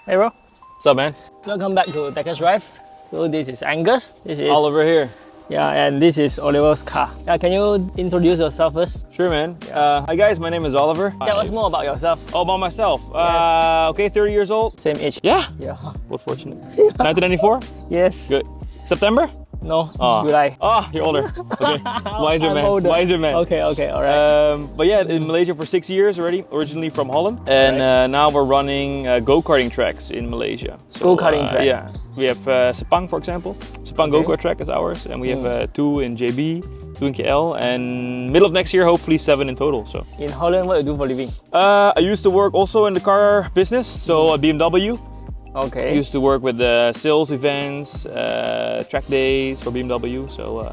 Hey bro, What's up, man? welcome back to Tech Drive. So this is Angus, this is Oliver here. yeah, and this is Oliver's car. Yeah, can you introduce yourself first? Sure, man. Hi, guys. My name is Oliver. Tell us more about yourself. Oh, about myself. Yes. Okay, 30 years old. Same age. Yeah. Yeah. Both fortunate. 1994. Yes. Good. September. No. Oh. July. Oh, you're older. Okay. Wiser I'm man. older. Wiser man. Okay. Alright. But yeah, in Malaysia for 6 years already. Originally from Holland, and now we're running go-karting tracks in Malaysia. So, Go-karting track. Yeah. We have Sepang, for example. Sepang Okay. go-kart track is ours, and we have 2 in JB, 2 in KL, and middle of next year, hopefully 7 in total. So. In Holland, what do you do for a living? I used to work also in the car business, so at BMW. I Okay. used to work with the sales events, track days for BMW, so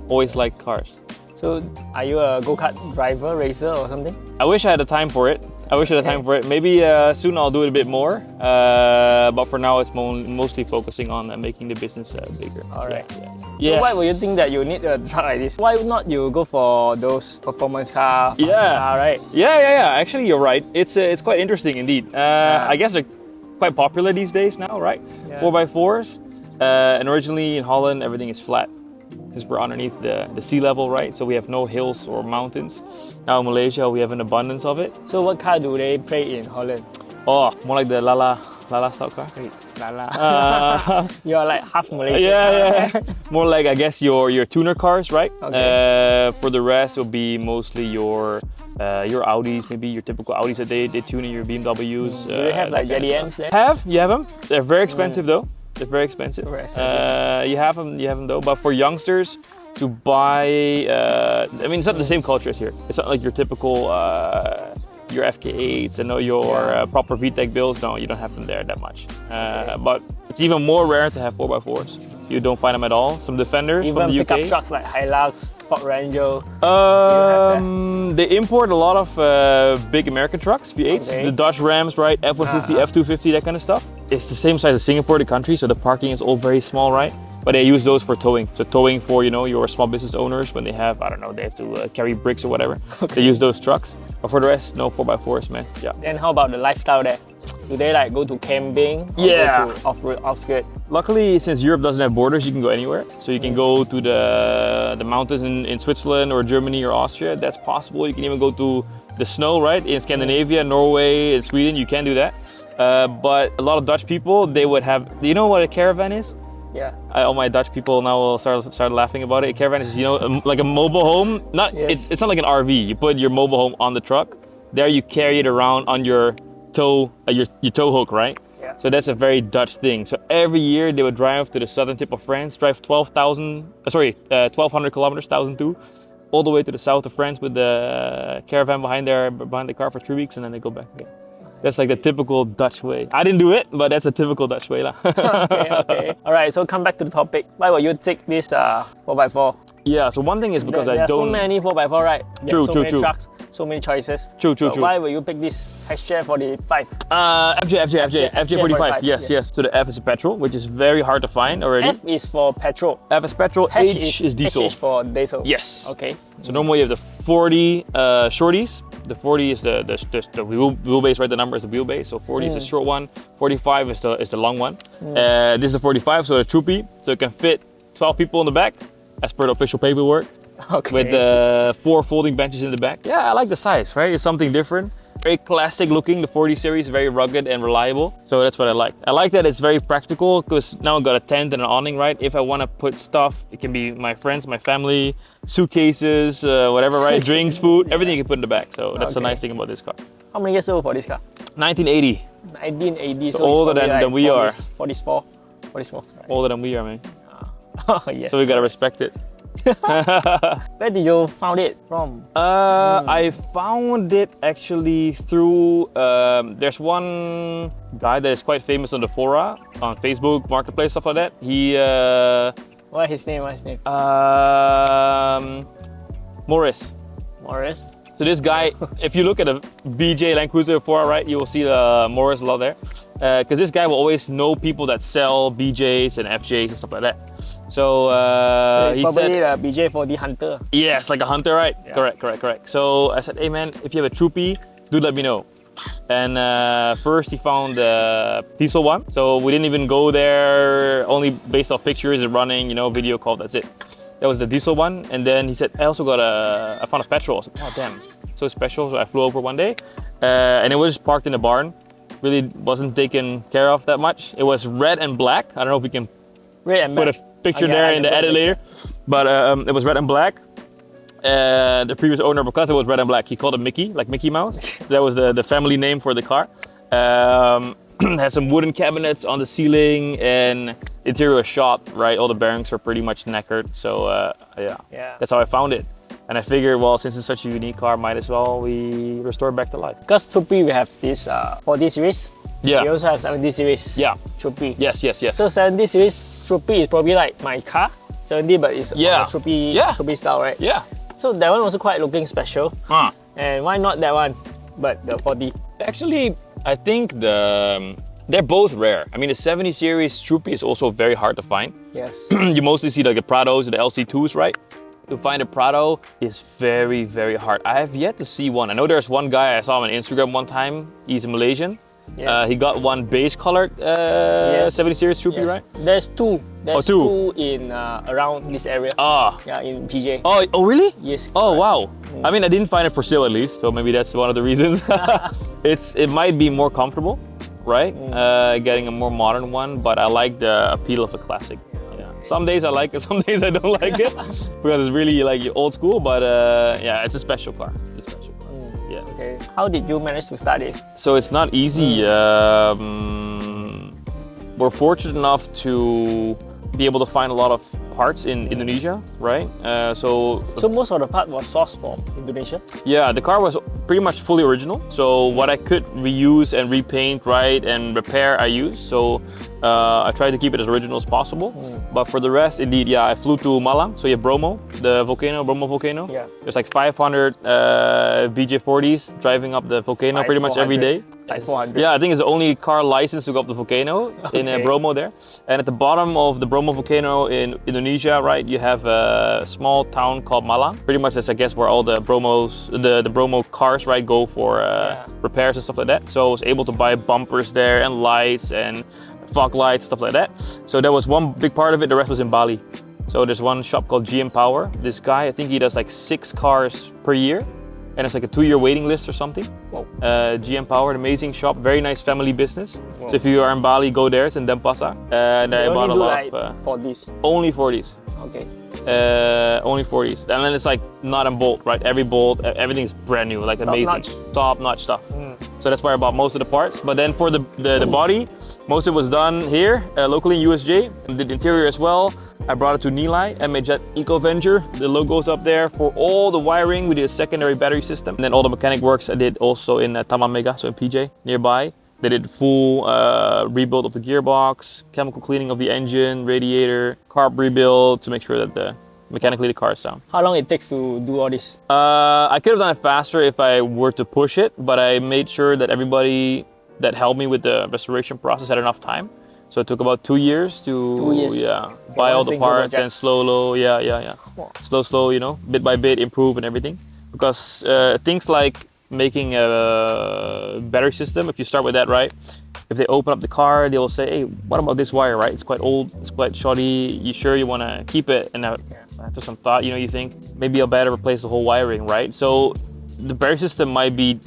always liked cars. So are you a go-kart driver, racer or something? I wish I had the time for it. Maybe soon I'll do it a bit more, but for now it's mostly focusing on making the business bigger. Alright. Yeah. So why would you think that you need a truck like this? Why not you go for those performance car? Yeah. Car, right? Yeah. Actually, you're right. It's quite interesting indeed. I guess they're quite popular these days now, right? Yeah. 4x4s. And originally in Holland, everything is flat because we're underneath the sea level, right? So we have no hills or mountains. Now in Malaysia, we have an abundance of it. So what car do they play in Holland? Oh, more like the Lala style car. You're like half Malaysian. Yeah. More like, I guess, your tuner cars, right? Okay. For the rest, it'll be mostly your Audis, maybe your typical Audis that they tune in your BMWs. Do they have like that kind of JDMs stuff. there? You have them. They're very expensive though. They're very expensive. Very expensive. You have them though. But for youngsters to buy, I mean, it's not the same culture as here. It's not like your typical your FK8s and your proper VTEC builds. No, you don't have them there that much. But it's even more rare to have 4x4s. You don't find them at all. Some Defenders Even from the UK. pickup trucks like Hilux, Ford Ranger. They import a lot of big American trucks, V8s, Okay. the Dodge Rams, right? F-150, F-250, that kind of stuff. It's the same size as Singapore, the country, so the parking is all very small, right? But they use those for towing. So towing for, your small business owners when they have, I don't know, they have to carry bricks or whatever. They use those trucks. But for the rest, no 4x4s, man. Yeah. Then how about the lifestyle there? Do they like go to camping or Yeah. go to off-road, outskirt? Luckily, since Europe doesn't have borders, you can go anywhere. So you can go to the mountains in Switzerland or Germany or Austria. That's possible. You can even go to the snow, right? In Scandinavia, Norway, and Sweden, you can do that. But a lot of Dutch people, they would have, do you know what a caravan is? Yeah. All my Dutch people now will start laughing about it. A caravan is, like a mobile home. Yes. It's not like an RV. You put your mobile home on the truck. There you carry it around on your tow hook, right? Yeah. So that's a very Dutch thing. So every year they would drive to the southern tip of France, drive 1,200 kilometers, 1,002, all the way to the south of France with the caravan behind the car for 3 weeks, and then they go back again. That's like the typical Dutch way. I didn't do it, but that's a typical Dutch way. Okay. Alright, so come back to the topic. Why will you take this 4x4? Yeah, so one thing is because there I are so don't... many 4x4, right? There are so many True. trucks, so many choices. True. Why will you pick this FJ45? FJ45, yes. So the F is a petrol, which is very hard to find already. F is for petrol. F is petrol, H is diesel. H is for diesel. Yes. Okay. So normally you have the 40 shorties. The 40 is the wheelbase, right? The number is the wheelbase. So 40 is the short one. 45 is the long one. This is the 45, so the troopy. So it can fit 12 people in the back, as per the official paperwork. Okay. With 4 folding benches in the back. Yeah, I like the size, right? It's something different. Very classic looking. The 40 series, very rugged and reliable. So that's what I like. I like that it's very practical because now I've got a tent and an awning, right? If I want to put stuff, it can be my friends, my family, suitcases, whatever, right? Drinks, food, everything you can put in the back. So that's the nice thing about this car. How many years old for this car? 1980. 1980, so older it's than we are. 44. Right? Older than we are, man. Oh, yes. So we gotta respect it. Where did you found it from? I found it actually through, there's one guy that is quite famous on the fora, on Facebook, Marketplace, stuff like that. He, What's his name? Morris. Morris? So this guy, if you look at a DJI Landcruiser fora, right, you will see Morris a lot there. Because this guy will always know people that sell BJs and FJs and stuff like that. So, so it's he probably said, the BJ40 Hunter. yes, like a hunter, right? Yeah. Correct. So I said, hey man, if you have a troopy, do let me know. And first he found the diesel one, so we didn't even go there, only based off pictures and running, you know, video call, that's it. That was the diesel one. And then he said, I also got I found a petrol. I was like, oh damn, so special. So I flew over one day and it was parked in the barn. Really wasn't taken care of that much. It was red and black. I don't know if we can put a picture there in the edit later, but it was red and black. The previous owner, because it was red and black, he called it Mickey, like Mickey Mouse. So that was the family name for the car. Had some wooden cabinets on the ceiling, and the interior was shot, right? All the bearings were pretty much knackered. So yeah, that's how I found it. And I figured, well, since it's such a unique car, might as well we restore it back to life. Because Troopy, we have this 40 series. Yeah. We also have 70 series. Yeah. Troopy. Yes. So 70 series Troopy is probably like my car. 70, but it's on the Troopy style, right? Yeah. So that one also quite looking special. And why not that one, but the 40? Actually, I think they're both rare. I mean, the 70 series Troopy is also very hard to find. Yes. You mostly see like the Prados and the LC2s, right? To find a Prado is very, very hard. I have yet to see one. I know there's one guy, I saw him on Instagram one time. He's a Malaysian. Yes. He got one beige colored 70 series Troopy, right? There's two. There's two in around this area. Yeah, in PJ. Oh really? Yes. Oh wow. I mean, I didn't find it for sale at least, so maybe that's one of the reasons. It might be more comfortable, right? Getting a more modern one, but I like the appeal of a classic. Some days I like it, some days I don't like it because it's really like old school. But yeah, it's a special car. It's a special car. Yeah. Okay. How did you manage to start it? So it's not easy. We're fortunate enough to be able to find a lot of parts in Indonesia, right? So most of the part was sourced from Indonesia? Yeah, the car was pretty much fully original. So what I could reuse and repaint, right, and repair, I used. So I tried to keep it as original as possible. But for the rest, indeed, yeah, I flew to Malang. So you have Bromo, the volcano, Bromo volcano. Yeah. There's like 500 BJ40s driving up the volcano pretty much every day. 400. Yeah, I think it's the only car licensed to go up the volcano in Bromo there. And at the bottom of the Bromo volcano in Indonesia, right, you have a small town called Malang. Pretty much that's, I guess, where all the Bromos, the Bromo cars, right, go for repairs and stuff like that. So I was able to buy bumpers there and lights and fog lights, stuff like that. So that was one big part of it. The rest was in Bali. So there's one shop called GM Power. This guy, I think he does like 6 cars per year. And it's like a 2-year waiting list or something. Wow. GM Power, an amazing shop, very nice family business. Wow. So if you are in Bali, go there. It's in Denpasar. And I bought a lot of... for these? Only 40s. Okay. Only 40s. And then it's like nut and bolt, right? Every bolt, everything's brand new, like amazing. Top-notch stuff. So that's where I bought most of the parts. But then for the body, most of it was done here, locally in USJ. And the interior as well. I brought it to Nilai, MHZ Eco Venture. The logo's up there. For all the wiring, we did a secondary battery system. And then all the mechanic works I did also in Taman Mega, so in PJ, nearby. They did full rebuild of the gearbox, chemical cleaning of the engine, radiator, carb rebuild to make sure that mechanically the car is sound. How long it takes to do all this? I could have done it faster if I were to push it, but I made sure that everybody that helped me with the restoration process had enough time. So it took about 2 years to buy all the parts and slow, slow, you know, bit by bit, improve and everything. Because things like making a battery system, if you start with that, right? If they open up the car, they will say, hey, what about this wire, right? It's quite old, it's quite shoddy. You sure you want to keep it? And after some thought, you know, you think maybe I'll better replace the whole wiring, right? So the battery system might be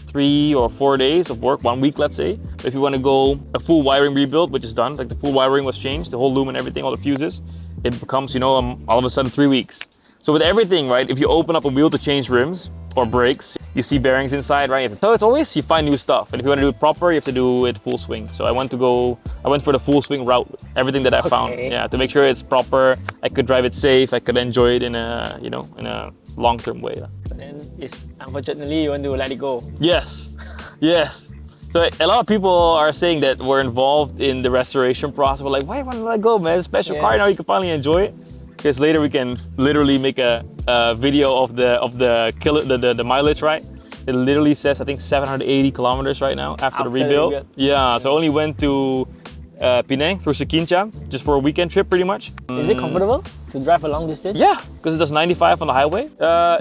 3 or 4 days of work, 1 week, let's say. If you want to go a full wiring rebuild, which is done, like the full wiring was changed, the whole loom and everything, all the fuses, it becomes, you know, all of a sudden 3 weeks. So with everything, right, if you open up a wheel to change rims or brakes, you see bearings inside, right? So it's always, you find new stuff. And if you want to do it proper, you have to do it full swing. So I went for the full swing route, everything that I found, to make sure it's proper. I could drive it safe, I could enjoy it in a, you know, in a long-term way. But then unfortunately, you want to let it go. Yes, yes. So a lot of people are saying that we're involved in the restoration process. We're like, why want to let go, man? It's a special car, now you can finally enjoy it. Because later we can literally make a video of the mileage, right? It literally says, I think 780 kilometers right now after the rebuild. Yeah, so only went to Penang through Sikincham, just for a weekend trip pretty much. Is it comfortable to drive a long distance? Yeah, because it does 95 on the highway.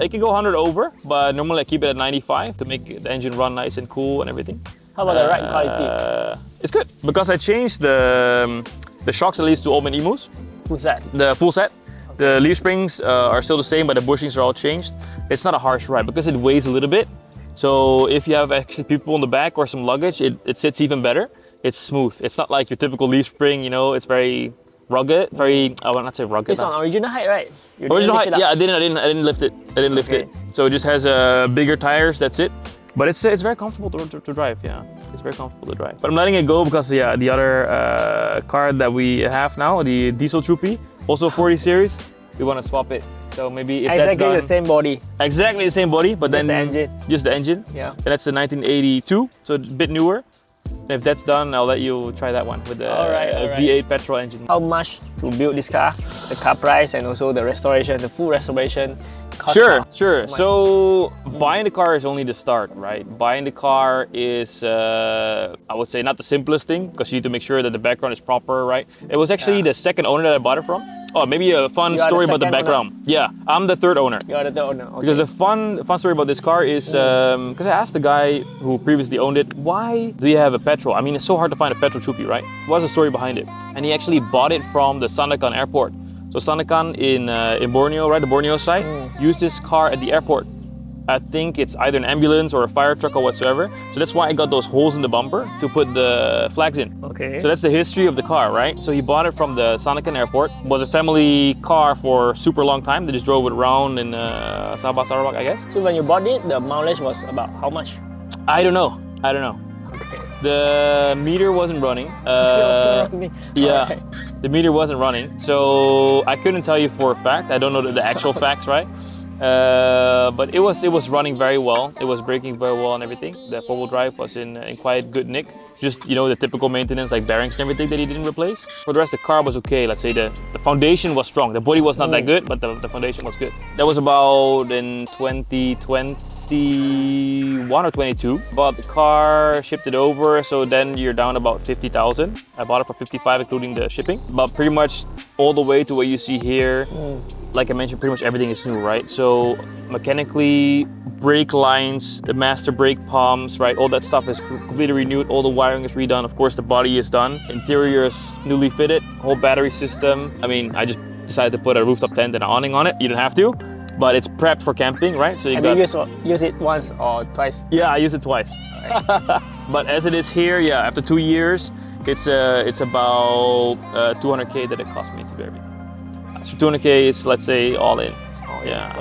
It can go 100 over, but normally I keep it at 95 to make the engine run nice and cool and everything. How about the ride quality? It's good, because I changed the shocks at least to Omen Emus. Full set? The full set. The leaf springs are still the same, but the bushings are all changed. It's not a harsh ride because it weighs a little bit. So if you have actually people in the back or some luggage, it sits even better. It's smooth. It's not like your typical leaf spring, you know, it's very rugged, very, I will not say rugged. It's on original height, right? Original height, yeah, I didn't lift it. I didn't lift it. So it just has bigger tires, that's it. But it's very comfortable to drive, yeah. It's very comfortable to drive. But I'm letting it go because, yeah, the other car that we have now, the Diesel Troopy, also 40 series, we want to swap it. So maybe if that's done, the same body. Exactly the same body, but just then the engine. Just the engine. Yeah. And that's the 1982, so it's a bit newer. And if that's done, I'll let you try that one with the V8 petrol engine. How much to build this car? The car price and also the restoration, the full restoration cost? Sure. So buying the car is only the start, right? Buying the car is, I would say, not the simplest thing because you need to make sure that the background is proper, right? It was actually the second owner that I bought it from. Oh, maybe a fun story about the background. Owner. Yeah, I'm the third owner. You're the third owner, okay. Because the fun story about this car is, because I asked the guy who previously owned it, why do you have a petrol? I mean, it's so hard to find a petrol Troopy, right? What's the story behind it? And he actually bought it from the Sandakan airport. So Sandakan in Borneo, right, the Borneo site, used this car at the airport. I think it's either an ambulance or a fire truck or whatsoever. So that's why I got those holes in the bumper to put the flags in. Okay. So that's the history of the car, right? So he bought it from the Sandakan airport. It was a family car for a super long time. They just drove it around in Sabah, Sarawak, I guess. So when you bought it, the mileage was about how much? I don't know. Okay. The meter wasn't running. Yeah, right. The meter wasn't running. So I couldn't tell you for a fact. I don't know the actual facts, right? But it was running very well. It was braking very well and everything. The four-wheel drive was in quite good nick. Just, you know, the typical maintenance like bearings and everything that he didn't replace. For the rest, the car was okay. Let's say the foundation was strong. The body was not that good, but the foundation was good. That was about in 2021 or 22. Bought the car, shipped it over. So then you're down about 50,000. I bought it for 55, including the shipping. But pretty much all the way to what you see here. Like I mentioned, pretty much everything is new, right? So mechanically, brake lines, the master brake pumps, right? All that stuff is completely renewed. All the wiring is redone. Of course, the body is done. Interior is newly fitted. Whole battery system. I mean, I just decided to put a rooftop tent and an awning on it. You don't have to, but it's prepped for camping, right? So Have you use it once or twice? Yeah, I used it twice. But as it is here, yeah, after 2 years, it's about 200K that it cost me to do everything. So 200K is, let's say, all in. Yeah.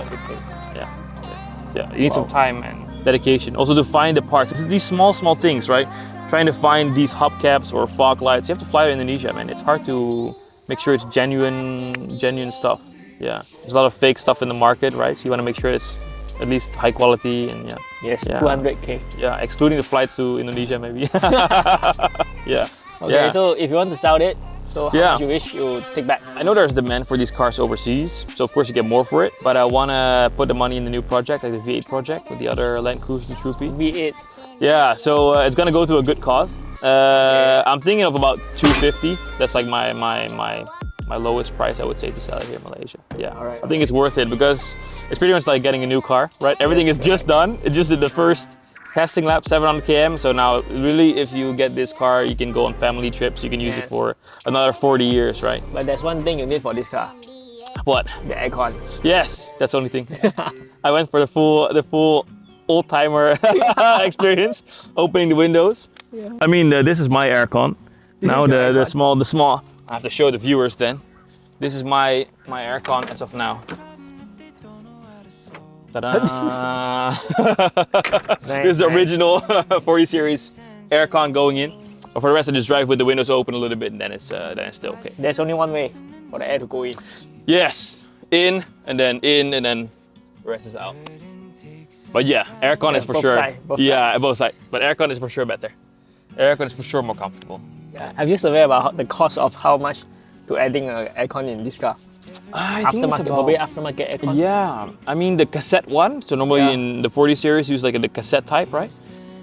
You need some time and dedication. Also to find the parts. It's these small things, right? Trying to find these hubcaps or fog lights. You have to fly to Indonesia, man. It's hard to make sure it's genuine stuff. Yeah. There's a lot of fake stuff in the market, right? So you want to make sure it's at least high quality and yeah. Yes, 200K. Yeah, excluding the flights to Indonesia, maybe. Yeah. Okay, so if you want to sell it, so how much you wish you take back? I know there's demand for these cars overseas, so of course you get more for it. But I want to put the money in the new project, like the V8 project with the other Landcruiser Troopy. V8. Yeah, so it's gonna go to a good cause. I'm thinking of about 250. That's like my lowest price, I would say, to sell it here in Malaysia. Yeah, I think it's worth it because it's pretty much like getting a new car, right? Everything is just done. It just did the first testing lap, 700 km. So now really, if you get this car, you can go on family trips. You can use it for another 40 years, right? But there's one thing you need for this car. What? The aircon. Yes, that's the only thing. I went for the full old-timer experience, opening the windows. Yeah. I mean, this is my aircon. Now the small. I have to show the viewers then. This is my aircon as of now. Ta-da! This is the original 40 series aircon going in. But for the rest, I just drive with the windows open a little bit, and then it's still okay. There's only one way for the air to go in. Yes, in, and then the rest is out. But yeah, aircon is for sure. Both sides. But aircon is for sure better. Aircon is for sure more comfortable. Yeah. Have you surveyed about the cost of how much to adding an aircon in this car? I think it's about aftermarket aircon. Yeah, I mean the cassette one. So normally in the 40 series, use like the cassette type, right?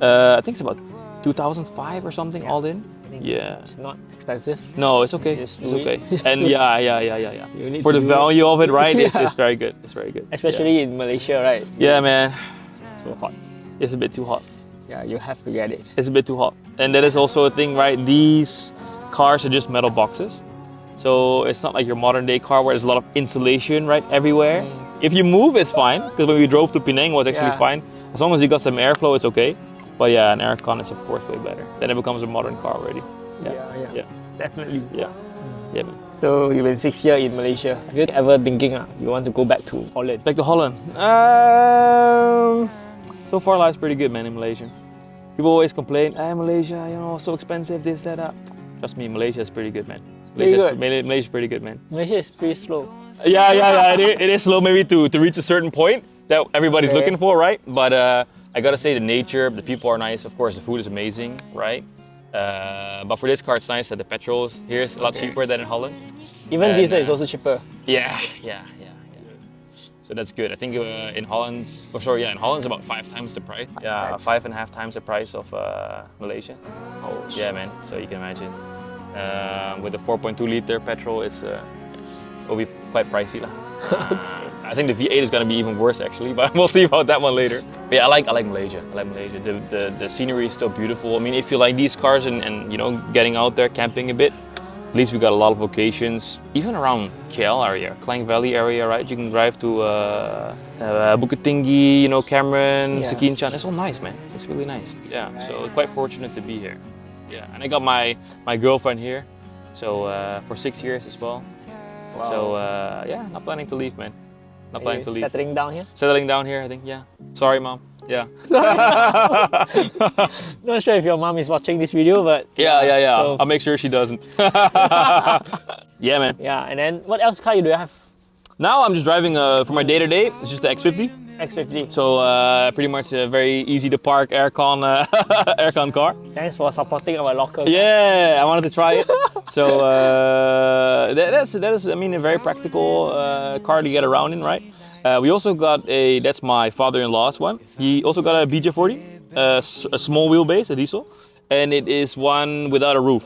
I think it's about 2005 or something all in. think Yeah. it's not expensive. No, it's okay. Just It's do it. okay. And yeah. You need For to the do it. value of it, right? Yeah. It's very good. It's very good. Especially in Malaysia, right? Yeah, man. So hot. It's a bit too hot. Yeah, you have to get it. It's a bit too hot. And that is also a thing, right? These cars are just metal boxes. So it's not like your modern day car where there's a lot of insulation, right, everywhere. If you move, it's fine. Because when we drove to Penang, it was actually fine. As long as you got some airflow, it's okay. But yeah, an aircon is of course way better. Then it becomes a modern car already. Yeah. Definitely. Yeah. Yeah, man. So you've been 6 years in Malaysia. Have you ever thinking you want to go back to Holland? Back to Holland. So far life's pretty good, man, in Malaysia. People always complain, Malaysia, you know, so expensive, this, that. Trust me, Malaysia is pretty good, man. Malaysia's pretty good, man. Malaysia is pretty slow. Yeah. It is slow maybe to reach a certain point that everybody's looking for, right? But I gotta say the nature, the people are nice. Of course, the food is amazing, right? But for this car, it's nice that the petrol here is a lot cheaper than in Holland. Even diesel is also cheaper. Yeah. So that's good. I think in Holland, in Holland's about 5 times the price. Yeah, 5.5 times the price of Malaysia. Oh, yeah, man. So you can imagine. With the 4.2 liter petrol, will be quite pricey lah. I think the V8 is gonna be even worse actually, but we'll see about that one later. But yeah, I like Malaysia. I like Malaysia. The scenery is still beautiful. I mean, if you like these cars and you know getting out there camping a bit, at least we got a lot of locations, even around KL area, Klang Valley area, right? You can drive to Bukit Tinggi, you know, Cameron, Sekinchan. It's all nice, man. It's really nice. Yeah, so quite fortunate to be here. Yeah, and I got my girlfriend here, so for 6 years as well. Wow. So yeah, not planning to leave, man. Not planning to leave. Settling down here? Settling down here, I think. Yeah. Sorry, mom. Yeah. Not sure if your mom is watching this video, but yeah. So... I'll make sure she doesn't. Yeah, man. Yeah, and then what else car do you have? Now I'm just driving for my day-to-day. It's just the X50. X50. So pretty much a very easy to park aircon aircon car. Thanks for supporting our local. Yeah, I wanted to try it. So that is I mean a very practical car to get around in, right? We also got that's my father-in-law's one. He also got a BJ40, a small wheelbase, a diesel, and it is one without a roof.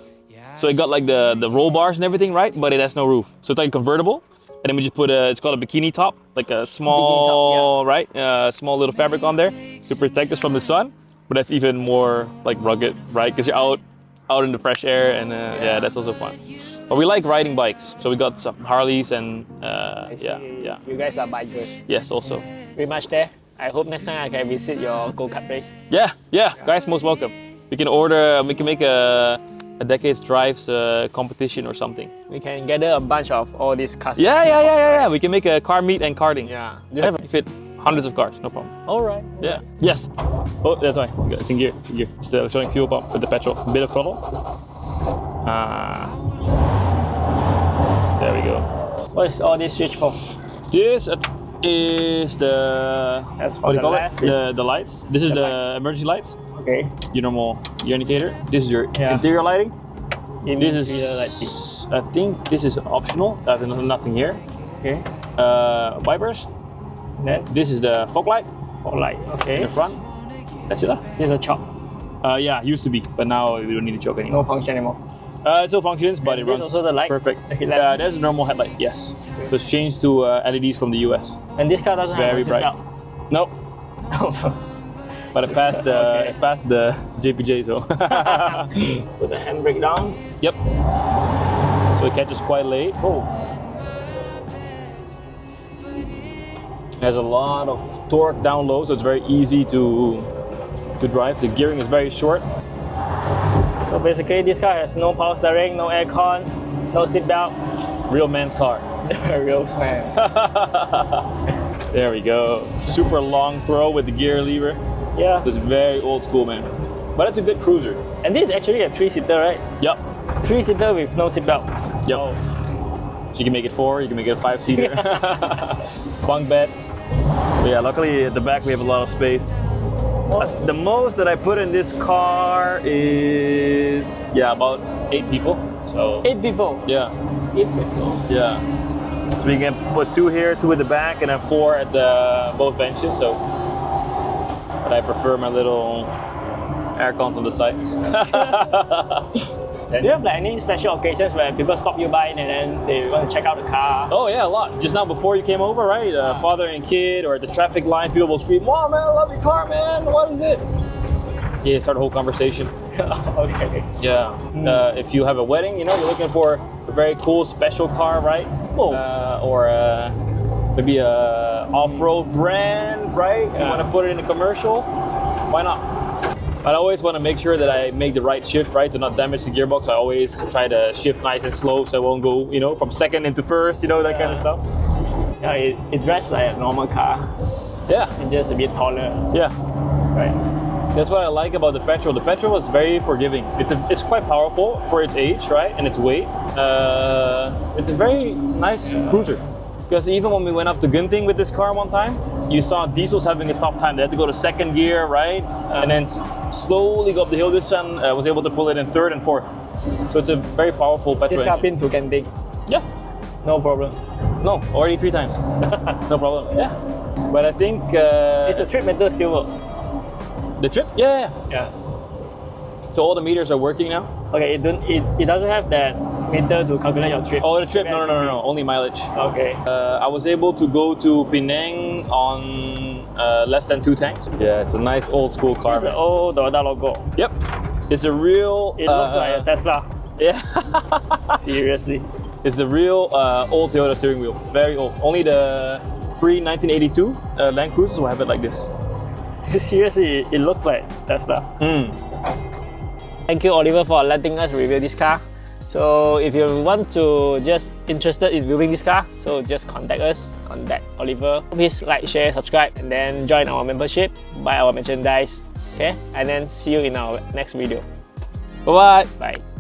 So it got like the roll bars and everything, right? But it has no roof. So it's like convertible. And then we just put it's called a bikini top, like a small, right? Small little fabric on there to protect us from the sun. But that's even more like rugged, right? Because you're out in the fresh air, and yeah, that's also fun. But we like riding bikes, so we got some Harleys and yeah. You guys are bikers. Yes, also. Pretty much there. I hope next time I can visit your go-kart place. Yeah, guys, most welcome. We can make a Decades Drives competition or something. We can gather a bunch of all these cars. Yeah. We can make a car meet and karting. Yeah. You have fit hundreds of cars, no problem. All right. Yeah. Yes. Oh, that's right. It's in gear. It's the electronic fuel pump with the petrol. A bit of throttle. There we go. What is all this switch for? This is the what do you call it? The lights. This is the emergency lights. Okay. Your normal indicator. This is your interior lighting. This is I think this is optional. There's nothing here. Okay. Wipers. Then this is the fog light. Fog light. Okay. In the front. That's it. This is a choke. Yeah, used to be, but now we don't need a choke anymore. No function anymore. It still functions, but it runs also the light? perfect. Yeah, there's a normal headlight. Yes. Okay. So it's changed to LEDs from the US. And this car doesn't have a bright. Nope. But it passed the JPJ, so. Put the handbrake down. Yep. So it catches quite late. Oh. Has a lot of torque down low, so it's very easy to drive. The gearing is very short. So basically, this car has no power steering, no aircon, no seatbelt. Real man's car. Real man. There we go. Super long throw with the gear lever. Yeah. So it's very old school, man. But it's a good cruiser. And this is actually a 3-seater, right? Yep. 3-seater with no seatbelt. Yep. Oh. So you can make it 4, you can make it a 5-seater. Bunk bed. But yeah, luckily at the back we have a lot of space. The most that I put in this car is about 8 people. So 8 people. Yeah. 8 people. Yeah. So we can put 2 here, 2 at the back, and then 4 at both benches. So, but I prefer my little air cons on the side. Do you have like any special occasions where people stop you by and then they want to check out the car? Oh yeah, a lot. Just now before you came over, right? Father and kid, or at the traffic line, people will scream, "Wow, man, I love your car, man. What is it?" Yeah, start a whole conversation. Okay. Yeah. If you have a wedding, you know, you're looking for a very cool special car, right? Oh. Or maybe a off-road brand, right? You want to put it in a commercial? Why not? I always want to make sure that I make the right shift, right, to not damage the gearbox. I always try to shift nice and slow so I won't go, you know, from second into first, you know, that kind of stuff. Yeah, it drives like a normal car. Yeah. It's just a bit taller. Yeah. Right. That's what I like about the petrol. The petrol is very forgiving. It's quite powerful for its age, right, and its weight. It's a very nice cruiser. Because even when we went up to Gunting with this car one time, you saw diesels having a tough time. They had to go to second gear, right? And then slowly go up the hill. This one was able to pull it in third and fourth. So it's a very powerful petrol This car engine. been to Gunting? Yeah. No problem. No, already 3 times. No problem. Yeah. But I think... Is the trip meter still work? The trip? Yeah. Yeah. So all the meters are working now? Okay, it doesn't have that meter to calculate your trip. Oh, the trip? No. Only mileage. Okay. I was able to go to Penang on less than 2 tanks. Yeah, it's a nice old school car. It's an old Toyota logo. Yep. It's a real... It looks like a Tesla. Yeah. Seriously. It's the real old Toyota steering wheel. Very old. Only the pre-1982 Landcruisers will have it like this. Seriously, it looks like Tesla. Thank you, Oliver, for letting us review this car. So if you want to just interested in viewing this car, so just contact us, contact Oliver. Please like, share, subscribe, and then join our membership, buy our merchandise. Okay, and then see you in our next video. Bye-bye. Bye.